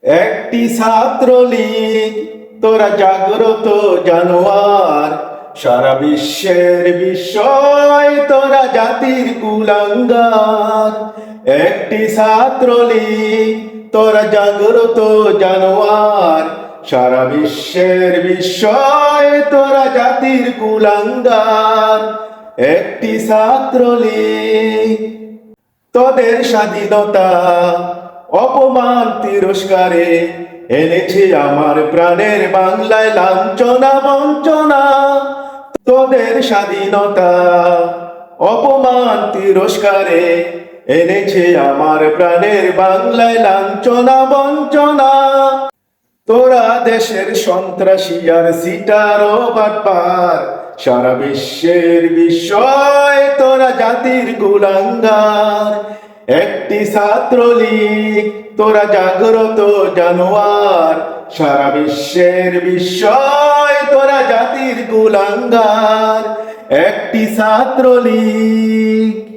একটি ছাত্রলীগ, তোরা জাগ্রত জানোয়ার, সারা বিশ্বের বিস্ময়, তোরা জাতির কুলাঙ্গার। একটি ছাত্রলীগ, তোরা জাগ্রত জানোয়ার, সারা বিশ্বের বিস্ময়, তোরা জাতির কুলাঙ্গার। একটি ছাত্রলীগ, তোদের স্বাধীনতা অপমান তিরস্কারে এনেছে আমার প্রাণের বাংলায় লাঞ্ছনা বঞ্চনা। তোদের স্বাধীনতা অপমান তিরস্কারে এনেছে আমার প্রাণের বাংলায় লাঞ্ছনা বঞ্চনা। তোরা দেশের সন্ত্রাসী আর সিটার ও বাটপার, সারা বিশ্বের বিস্ময়, তোরা জাতির কুলাঙ্গার। একটি ছাত্রলীগ, তোরা জাগ্রত জানোয়ার, সারা বিশ্বের বিস্ময়, তোরা জাতির কুলাঙ্গার। একটি ছাত্রলীগ।